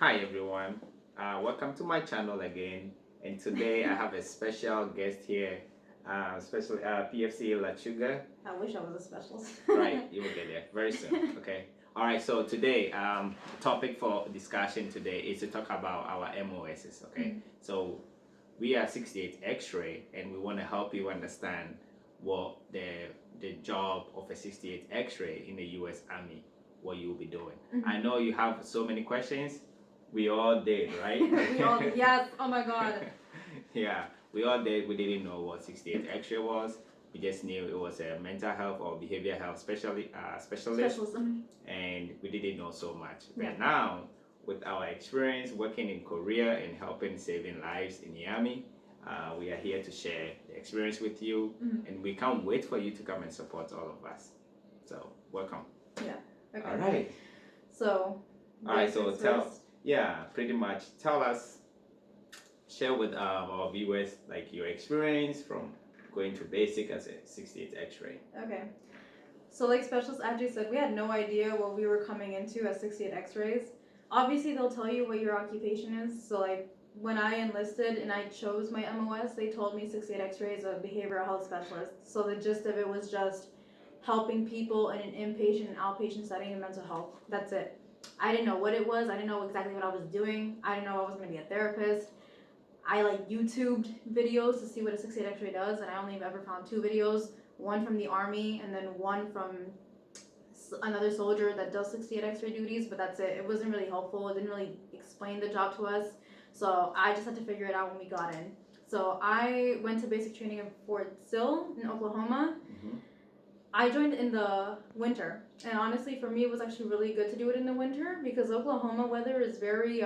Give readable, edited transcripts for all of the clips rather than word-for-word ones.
Hi everyone, welcome to my channel again. And today I have a special guest here, special PFC Lachuga. I wish I was a specialist. Right, you will get there very soon. Okay. All right. So today, topic for discussion today is to talk about our MOSs. Okay. Mm-hmm. So we are 68 X-ray, and we want to help you understand what the job of a 68 X-ray in the U.S. Army, what you'll be doing. Mm-hmm. I know you have so many questions. We all did, right? We all did. Yes. Oh my God. Yeah, we all did. We didn't know what 68 X-ray was. We just knew it was a mental health or behavioral health specialist, and we didn't know so much. But Yeah. now, with our experience working in Korea and helping saving lives in the army, we are here to share the experience with you, and we can't wait for you to come and support all of us. So, welcome. Yeah. Okay. All right. So. All right. So pretty much tell us, share with our viewers like your experience from going to basic as a 68 X-ray. Okay. So like Specialist Ajay said, we had no idea what we were coming into as 68 X-rays. Obviously, they'll tell you what your occupation is. So like when I enlisted and I chose my MOS, they told me 68 X-ray is a behavioral health specialist. So the gist of it was just helping people in an inpatient and outpatient setting in mental health. That's it. I didn't know what it was. I didn't know exactly what I was doing. I didn't know I was going to be a therapist. I like YouTubed videos to see what a 68 X-ray does, and I only ever found 2 videos, one from the Army and then one from another soldier that does 68 X-ray duties, but that's it. It wasn't really helpful. It didn't really explain the job to us, so I just had to figure it out when we got in. So I went to basic training in Fort Sill in Oklahoma. Mm-hmm. I joined in the winter, and honestly for me it was actually really good to do it in the winter because Oklahoma weather is very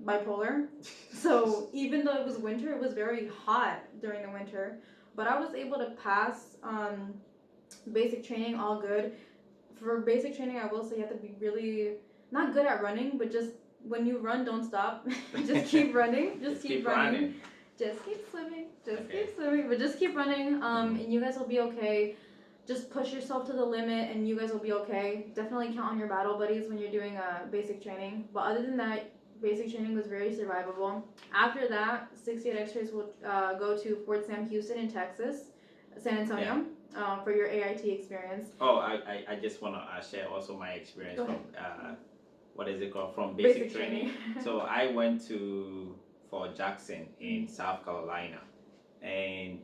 bipolar. So even though it was winter, it was very hot during the winter, but I was able to pass basic training all good. For basic training, I will say you have to be really not good at running, but just when you run, don't stop. Just keep running. Just keep running. Just keep swimming. Keep swimming, but just keep running. And you guys will be okay. Just push yourself to the limit and you guys will be okay. Definitely count on your battle buddies when you're doing basic training. But other than that, basic training was very survivable. After that, 68 X-rays will go to Fort Sam Houston in Texas, San Antonio, for your AIT experience. Oh, I just want to share also my experience from, what is it called, from basic training. So I went to Fort Jackson in South Carolina, and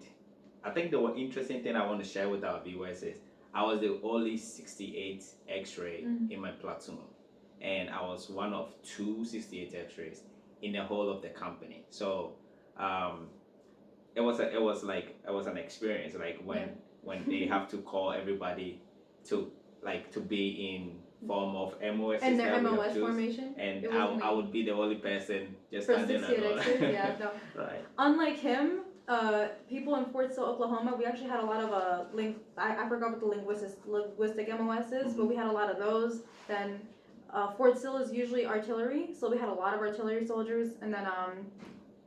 I think the one interesting thing I want to share with our viewers is I was the only 68 X-ray in my platoon, and I was one of 2 68 X-rays in the whole of the company. So it was an experience like when they have to call everybody to be in form of MOS and their MOS formation, and I would be the only person just for standing 68 X-rays. Yeah, no. Right. Unlike him, people in Fort Sill, Oklahoma, we actually had a lot of I forgot what the linguistic MOS is, but we had a lot of those. Then Fort Sill is usually artillery, so we had a lot of artillery soldiers, and then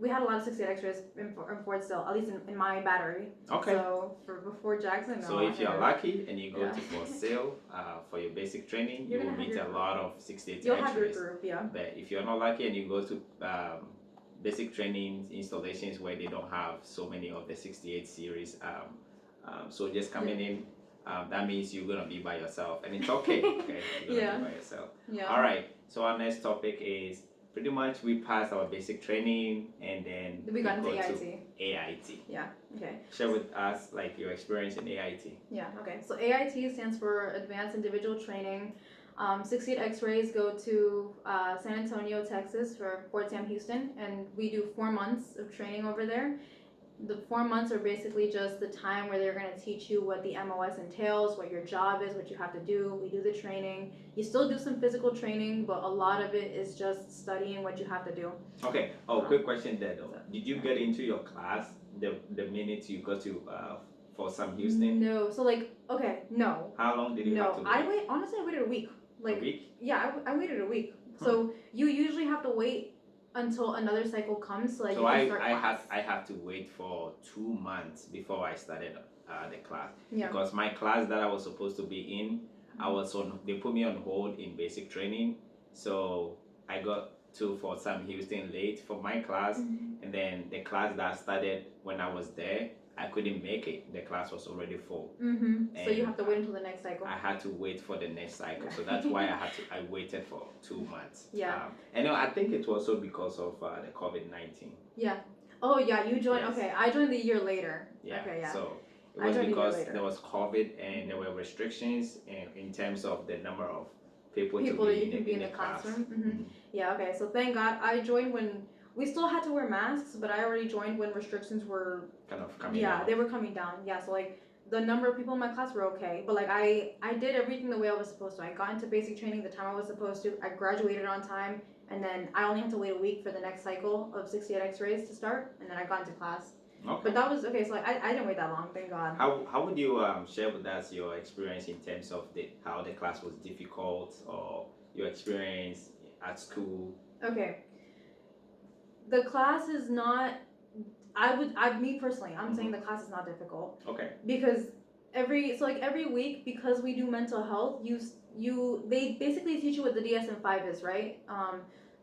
we had a lot of 68 X-rays in Fort Sill, at least in my battery. Okay. So for Jackson. So if you're lucky and you go to Fort Sill for your basic training, you will meet a lot of 68 X-rays. You'll have your group, yeah. But if you're not lucky and you go to basic training installations where they don't have so many of the 68 series, so just coming in, that means you're gonna be by yourself, and it's okay. Okay, you're gonna be by yourself. Yeah. All right. So our next topic is pretty much we passed our basic training and then we got into AIT. To AIT. Yeah. Okay. Share with us like your experience in AIT. Yeah. Okay. So AIT stands for Advanced Individual Training. 68 X-rays go to San Antonio, Texas for Fort Sam Houston, and we do 4 months of training over there. The 4 months are basically just the time where they're going to teach you what the MOS entails, what your job is, what you have to do. We do the training. You still do some physical training, but a lot of it is just studying what you have to do. Okay. Oh, quick question there though. Did you get into your class the minute you got to Fort Sam Houston? No. So no. How long did you have to wait? Honestly, I waited a week. A week? Yeah, I waited a week. So you usually have to wait until another cycle comes, so you can start class. I had to wait for 2 months before I started the class. Yeah. Because my class that I was supposed to be in, they put me on hold in basic training, so I got to for Sam Houston late for my class, and then the class that started when I was there, I couldn't make it. The class was already full. So you have to wait until the next cycle. I had to wait for the next cycle, so that's why I waited for 2 months. Yeah. And I think it was also because of the COVID-19. Yeah. Oh yeah, you joined. Yes. Okay, I joined the year later. Yeah. Okay, yeah. So it I was joined a year because later. there was COVID and there were restrictions in terms of the number of people to that be you can be in the class. classroom. Yeah. Okay. So thank God I joined when we still had to wear masks, but I already joined when restrictions were Kind of coming yeah down. they were coming down. Yeah. So like the number of people in my class were okay, but like I did everything the way I was supposed to. I got into basic training the time I was supposed to. I graduated on time, and then I only had to wait a week for the next cycle of 68 X-rays to start, and then I got into class. Okay. But that was okay. So like I didn't wait that long, thank God. How would you share with us your experience in terms of how the class was difficult or your experience at school? Okay. The class is not. Me personally, I'm saying the class is not difficult. Okay. Because every week, because we do mental health, they basically teach you what the DSM-5 is, right?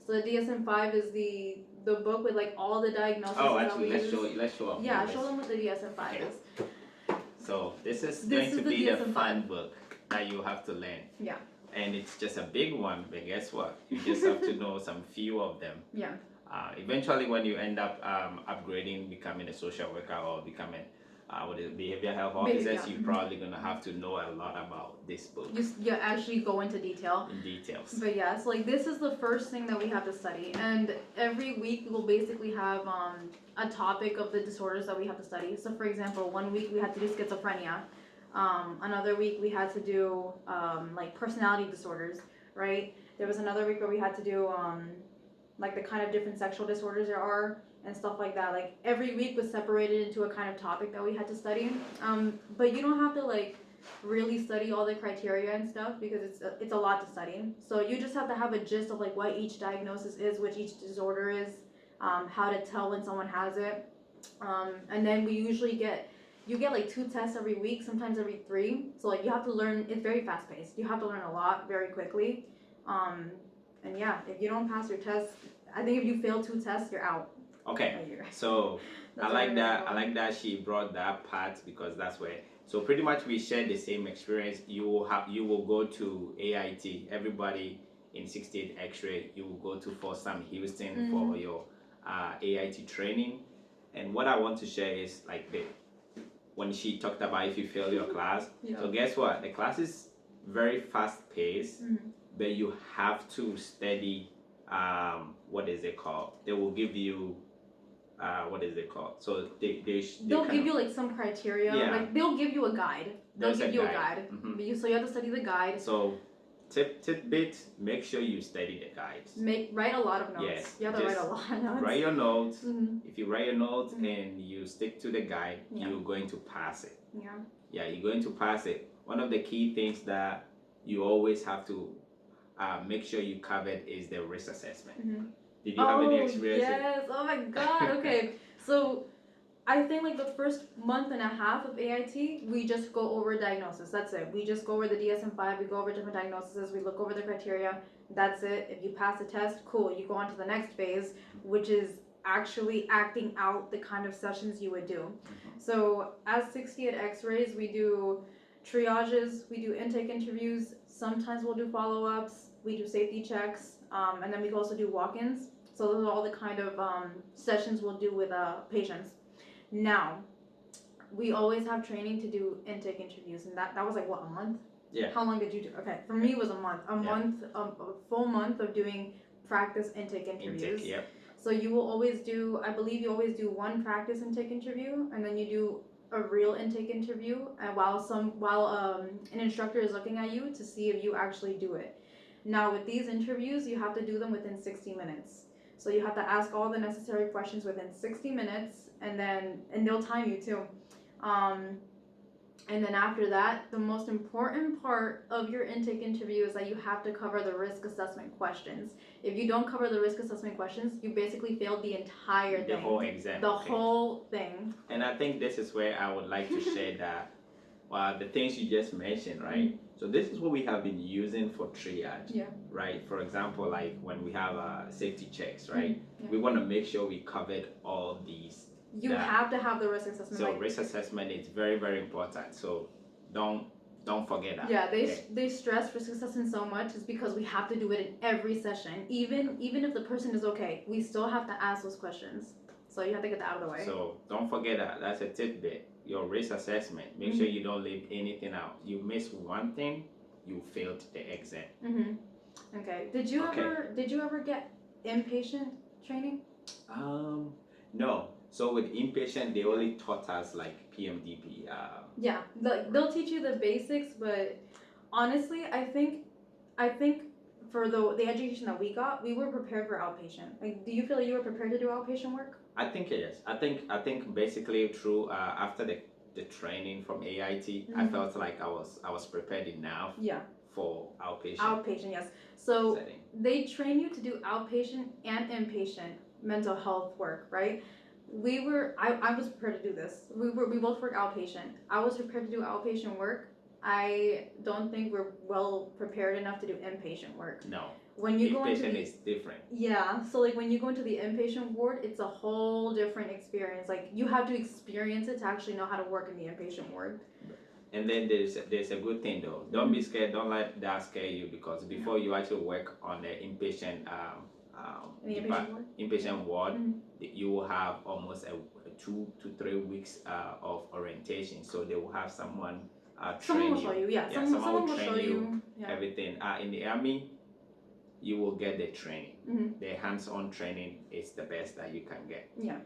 So the DSM-5 is the book with like all the diagnoses. Oh, actually, let's show up. Yeah, show them what the DSM-5 is. So this is going to be the fun book that you have to learn. Yeah. And it's just a big one, but guess what? You just have to know some few of them. Yeah. Eventually, when you end up upgrading, becoming a social worker or becoming behavioral health officers, you're probably gonna have to know a lot about this book. You actually go into detail. In details. But yeah, so like this is the first thing that we have to study, and every week we will basically have a topic of the disorders that we have to study. So for example, one week we had to do schizophrenia. Another week we had to do like personality disorders, right? There was another week where we had to do like the kind of different sexual disorders there are and stuff like that. Like every week was separated into a kind of topic that we had to study. But you don't have to like really study all the criteria and stuff because it's a lot to study. So you just have to have a gist of like what each diagnosis is, what each disorder is, how to tell when someone has it. And then you get like 2 tests every week, sometimes every 3. So like you have to learn, it's very fast paced. You have to learn a lot very quickly. And yeah, if you don't pass your test, I think if you fail 2 tests, you're out. Okay. So I like that she brought that part because that's where. So pretty much we share the same experience. You will go to AIT. Everybody in 68 X-ray, you will go to for Sam Houston for your AIT training. And what I want to share is like when she talked about if you fail your class. Yeah. So guess what? The class is very fast paced, but you have to study. What is it called? They will give you. What is it called? So they'll give you like some criteria. Yeah. Like they'll give you a guide. They'll give you a guide. So you have to study the guide. So tidbit, make sure you study the guides. Write a lot of notes. Yes. You have to write a lot of notes. Write your notes. If you write your notes and you stick to the guide, you're going to pass it. Yeah. Yeah, you're going to pass it. One of the key things that you always have to make sure you covered is the risk assessment. Did you have any experience? Yes. Oh my God. Okay. So I think like the first month and a half of AIT, we just go over diagnosis. That's it. We just go over the DSM-5. We go over different diagnoses. We look over the criteria. That's it. If you pass the test, cool. You go on to the next phase, which is actually acting out the kind of sessions you would do. So as 68 X-rays, we do triages. We do intake interviews. Sometimes we'll do follow-ups. We do safety checks. And then we can also do walk-ins. So those are all the kind of sessions we'll do with patients. Now, we always have training to do intake interviews, and that was like what, a month? Yeah. How long did you do? Okay, for me it was a month. A full month of doing practice intake interviews. Yep. So you will always do, I believe you always do one practice intake interview, and then you do a real intake interview, and while an instructor is looking at you to see if you actually do it. Now with these interviews, you have to do them within 60 minutes. So you have to ask all the necessary questions within 60 minutes, and they'll time you too. And then after that, the most important part of your intake interview is that you have to cover the risk assessment questions. If you don't cover the risk assessment questions, you basically failed the entire thing. The whole exam. The whole thing. And I think this is where I would like to share that the things you just mentioned, right? So this is what we have been using for triage. Yeah. Right. For example, like when we have safety checks, right? Yeah. We want to make sure we covered all these. You have to have the risk assessment. So risk assessment is very, very important. So don't forget that. Yeah, they stress risk assessment so much is because we have to do it in every session. Even if the person is okay, we still have to ask those questions. So you have to get that out of the way. So don't forget that. That's a tidbit. Your risk assessment. Make sure you don't leave anything out. You miss one thing, you failed the exam. Okay. Did you ever get inpatient training? No. So with inpatient, they only taught us like PMDP. Yeah, they'll teach you the basics, but honestly, I think for the education that we got, we were prepared for outpatient. Like, do you feel like you were prepared to do outpatient work? I think it is. I think basically through after the training from AIT, I felt like I was prepared enough. Yeah. For outpatient. Outpatient, yes. So setting. They train you to do outpatient and inpatient mental health work, right? I was prepared to do this. We both work outpatient. I was prepared to do outpatient work. I don't think we're well prepared enough to do inpatient work. No. When you go into inpatient is different. Yeah, so like when you go into the inpatient ward, it's a whole different experience. Like you have to experience it to actually know how to work in the inpatient ward. And then there's a good thing though. Don't be scared. Don't let that scare you, because before you actually work on the inpatient inpatient ward, you will have almost a 2 to 3 weeks of orientation. So they will have someone someone will show you. Yeah, someone will show you everything. In the army, you will get the training. The hands-on training is the best that you can get. Yeah.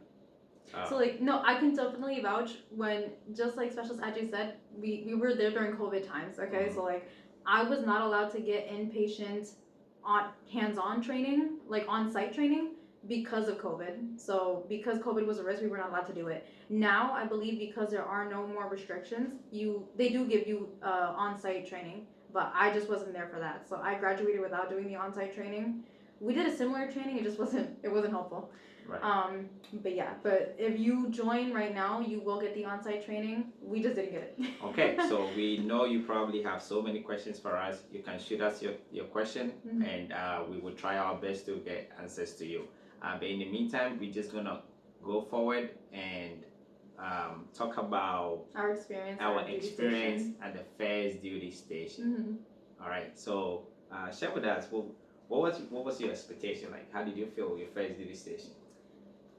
So like no, I can definitely vouch when, just like Specialist Ajay said, we were there during COVID times. Okay, so like I was not allowed to get inpatient on hands-on training, like on-site training, because of COVID. So because COVID was a risk, we were not allowed to do it. Now I believe because there are no more restrictions, they do give you on-site training, but I just wasn't there for that. So I graduated without doing the on-site training. We did a similar training, it just wasn't helpful. Right. But if you join right now, you will get the on-site training. We just didn't get it. Okay, so we know you probably have so many questions for us. You can shoot us your question, and we will try our best to get answers to you. But in the meantime, we're just gonna go forward and talk about our experience at the first duty station. All right, so share with us what was your expectation like? How did you feel your first duty station?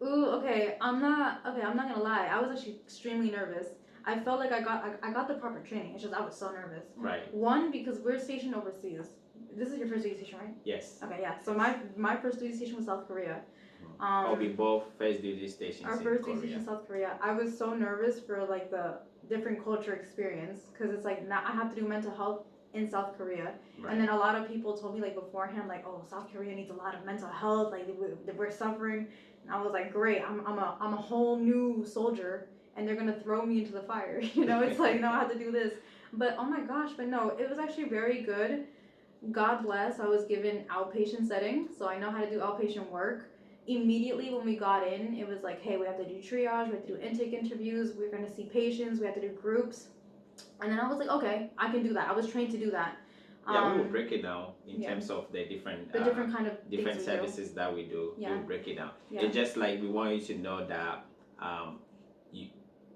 Ooh, okay. I'm not gonna lie. I was actually extremely nervous. I felt like I got the proper training. It's just I was so nervous. Right. One, because we're stationed overseas. This is your first duty station, right? Yes. Okay, yeah. So my first duty station was South Korea. We both first duty stations. Our first duty station, South Korea. I was so nervous for like the different culture experience, because it's like now I have to do mental health in South Korea. Right. And then a lot of people told me like beforehand, like, oh, South Korea needs a lot of mental health, like we're suffering. And I was like, great, I'm a whole new soldier, and they're gonna throw me into the fire. You know, it's like, no, I have to do this. But oh my gosh, but no, it was actually very good. God bless, I was given outpatient setting, so I know how to do outpatient work. Immediately when we got in, it was like, hey, we have to do triage, we have to do intake interviews, we're gonna see patients, we have to do groups. And then I was like, okay, I can do that. I was trained to do that. Yeah, we will break it down in terms of the different kind of different services that we do. Yeah. We'll break it down. Yeah. It's just like we want you to know that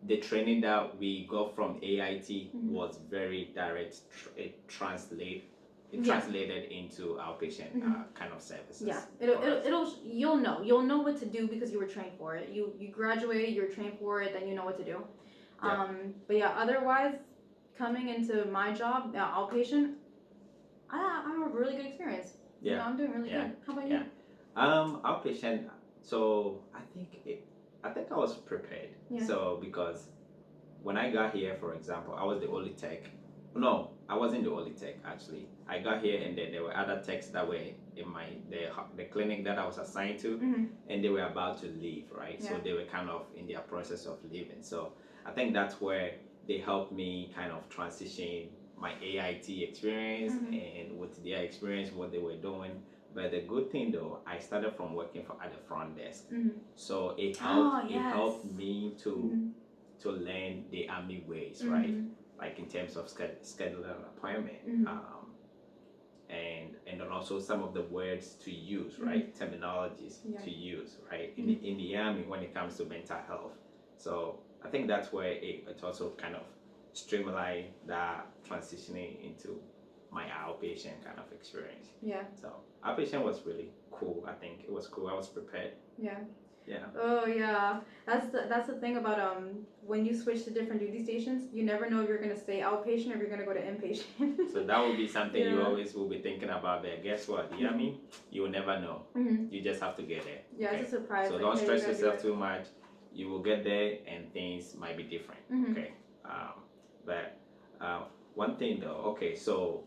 the training that we got from AIT was very direct. It translated into outpatient kind of services. Yeah, you'll know what to do because you were trained for it. You graduate, you're trained for it, then you know what to do. Yeah. But yeah, otherwise, coming into my job, outpatient, I have a really good experience. Yeah, you know, I'm doing really good. How about you? Outpatient. So I think I was prepared. Yeah. So because when I got here, for example, I was the only tech. No, I wasn't the only tech actually. I got here and then there were other techs that were in the clinic that I was assigned to, and they were about to leave, right? Yeah. So they were kind of in their process of leaving. So I think that's where they helped me kind of transition my AIT experience and with their experience, what they were doing. But the good thing though, I started from working at the front desk. So it helped me to learn the army ways, right? like in terms of scheduling an appointment, and then also some of the words to use, right? Terminologies to use, right? In the Army when it comes to mental health. So I think that's where it also kind of streamlined that transitioning into my outpatient kind of experience. Yeah. So outpatient was really cool. I think it was cool. I was prepared. Yeah. Yeah. Oh yeah, that's the thing about when you switch to different duty stations, you never know if you're gonna stay outpatient or if you're gonna go to inpatient. So that will be something you always will be thinking about. But guess what? The Army, you will never know. You just have to get there. Yeah, okay? It's a surprise. So like, don't hey, stress yourself too much. You will get there, and things might be different. Okay. But one thing though. Okay, so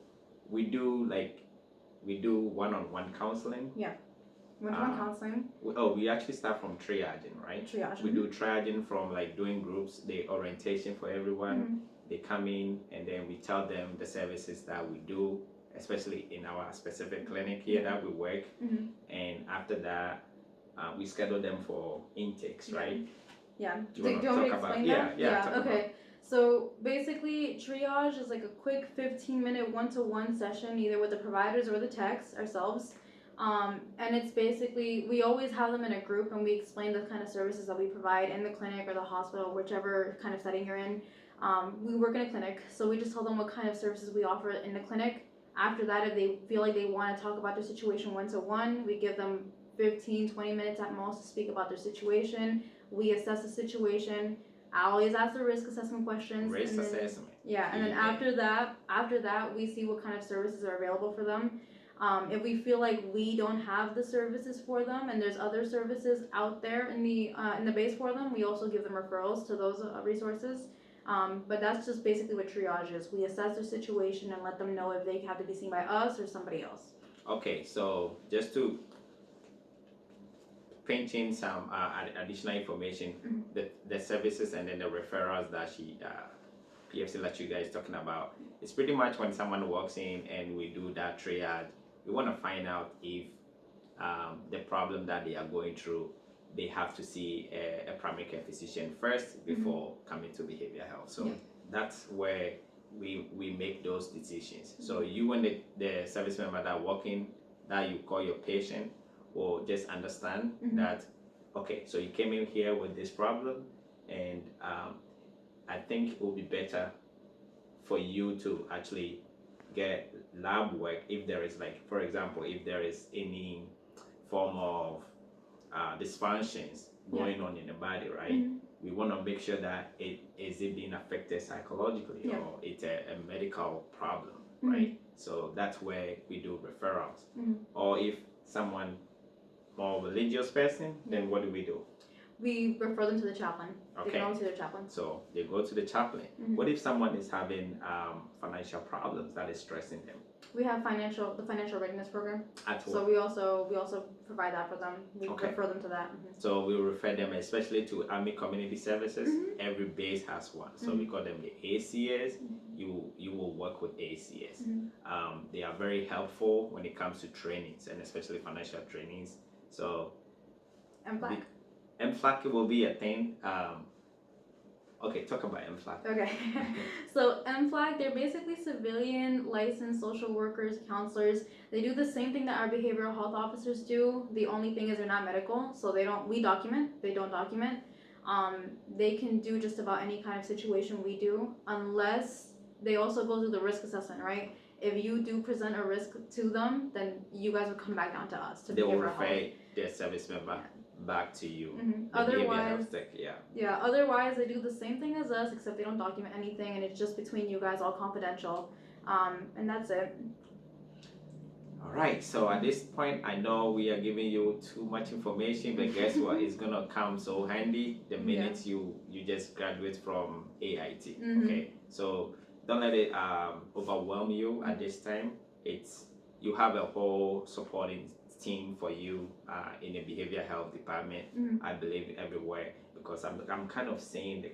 we do one-on-one counseling. Yeah. One-to-one counseling. We actually start from triaging, right? Triage. We do triaging from like doing groups, the orientation for everyone. They come in and then we tell them the services that we do, especially in our specific clinic here that we work. And after that, we schedule them for intakes, right? Yeah. Do you want to talk about that? Yeah. Okay. So basically, triage is like a quick 15-minute one-to-one session, either with the providers or the techs ourselves. And it's basically, we always have them in a group and we explain the kind of services that we provide in the clinic or the hospital, whichever kind of setting you're in. We work in a clinic, so we just tell them what kind of services we offer in the clinic. After that, if they feel like they want to talk about their situation one-to-one, we give them 15-20 minutes at most to speak about their situation. We assess the situation. I always ask the risk assessment questions. Risk assessment. Yeah, and then after that, we see what kind of services are available for them. If we feel like we don't have the services for them and there's other services out there in the base for them, we also give them referrals to those resources. But that's just basically what triage is. We assess their situation and let them know if they have to be seen by us or somebody else. Okay, so just to paint in some additional information, the services and then the referrals that PFC that you guys talking about, it's pretty much when someone walks in and we do that triage, we want to find out if the problem that they are going through, they have to see a primary care physician first before coming to behavioral health. So that's where we make those decisions. So you and the service member that walk in, that you call your patient, will just understand that, okay, so you came in here with this problem, and I think it will be better for you to actually get lab work if there is, like, for example, if there is any form of dysfunctions going on in the body, right? We want to make sure that it being affected psychologically or it's a medical problem, right? So that's where we do referrals. Or if someone more religious person, then what do? We refer them to the chaplain. Okay. They go to the chaplain. So they go to the chaplain. What if someone is having financial problems that is stressing them? We have the financial readiness program. So we also provide that for them. We refer them to that. So we refer them especially to Army Community Services. Every base has one. So we call them the ACS. You will work with ACS. They are very helpful when it comes to trainings and especially financial trainings. So MFLAC. MFLAC will be a thing. Okay, talk about MFLAC. Okay. So MFLAC, they're basically civilian licensed social workers, counselors. They do the same thing that our behavioral health officers do. The only thing is they're not medical, so we document, they don't document. They can do just about any kind of situation we do, unless they also go through the risk assessment, right? If you do present a risk to them, then you guys will come back down to us. They will refer their service member back to you. Otherwise, otherwise they do the same thing as us, except they don't document anything, and it's just between you guys, all confidential. And that's it. All right. So at this point, I know we are giving you too much information, but guess what? It's gonna come so handy the minute you just graduate from AIT. Okay. So don't let it overwhelm you at this time. You have a whole supporting team for you in the behavioral health department. I believe everywhere, because I'm kind of seeing the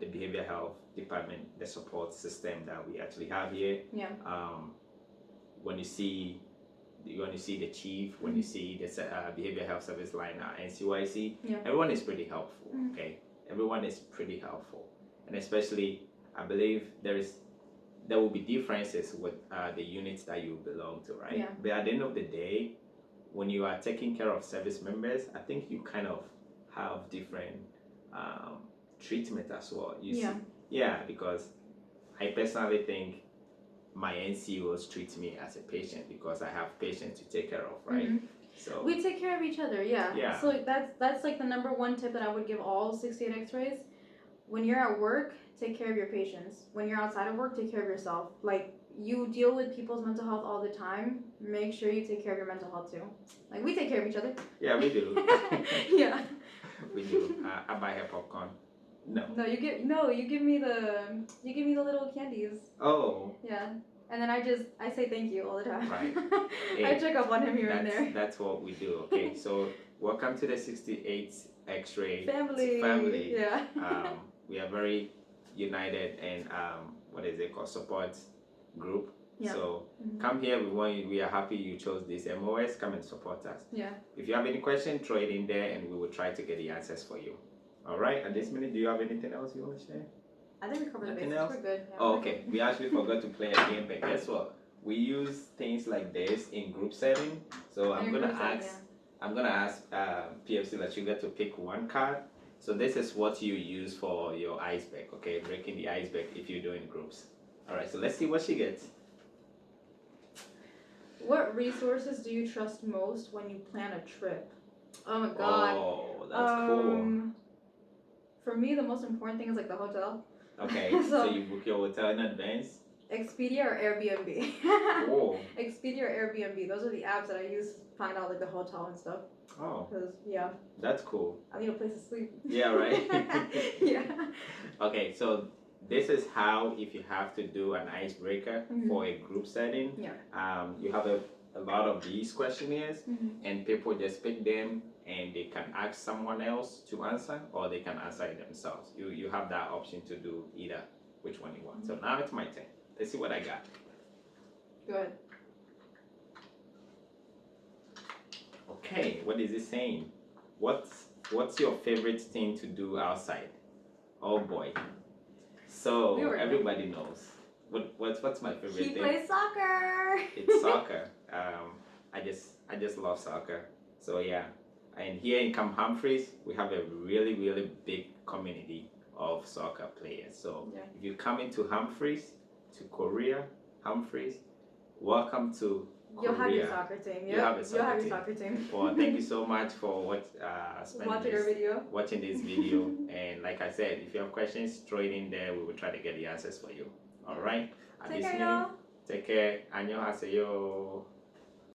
behavioral health department, the support system that we actually have here. When you see the chief, when you see the behavioral health service line NCYC, everyone is pretty helpful. Okay, everyone is pretty helpful, and especially I believe there will be differences with the units that you belong to, right? Yeah. But at the end of the day, when you are taking care of service members, I think you kind of have different treatment as well. Yeah, because I personally think my NCOs treat me as a patient because I have patients to take care of, right? Mm-hmm. So we take care of each other, Yeah. So that's like the number one tip that I would give all 68 X-rays. When you're at work, take care of your patients. When you're outside of work, take care of yourself. Like, you deal with people's mental health all the time. Make sure you take care of your mental health too. Like, we take care of each other. Yeah, we do. Yeah. We do. I buy her popcorn. No. No, you give me the little candies. Oh. Yeah. And then I say thank you all the time. Right. I Hey, check up on him here and there. That's what we do. Okay, so welcome to the 68 X-ray Family. Yeah. We are very united and what is it called, support group. Yeah. So come here. We are happy you chose this MOS. Come and support us. Yeah. If you have any question, throw it in there, and we will try to get the answers for you. All right. At this minute, do you have anything else you want to share? I think we covered the Nothing basics. else? We're good. Yeah, Oh, okay. We actually forgot to play a game, but guess what? We use things like this in group setting. So I'm gonna ask PFC Lachuga to pick one card. So this is what you use for your iceberg, okay? Breaking the iceberg if you're doing groups. All right. So let's see what she gets. What resources do you trust most when you plan a trip? Oh my god. Oh, that's cool. For me, the most important thing is like the hotel. Okay, so you book your hotel in advance? Expedia or Airbnb. Oh. Expedia or Airbnb. Those are the apps that I use to find out like the hotel and stuff. Oh. Because yeah. That's cool. I need a place to sleep. Yeah, right? Yeah. Okay, so this is how, if you have to do an icebreaker for a group setting, you have a lot of these questionnaires and people just pick them and they can ask someone else to answer or they can answer it themselves. You have that option to do either which one you want. So now it's my turn. Let's see what I got. Go ahead. Okay, what is it saying? What's your favorite thing to do outside? Oh boy. So everybody knows. What's my favorite thing? He plays soccer. It's soccer. I just love soccer. So yeah. And here in Camp Humphreys, we have a really, really big community of soccer players. So if you come into Humphreys, to Korea, Humphreys, welcome to Korea. You'll have your soccer team. You'll have your soccer team. Well, thank you so much for watching this video. And like I said, if you have questions, throw it in there. We will try to get the answers for you. All right. Take care, y'all. Take care. 안녕하세요.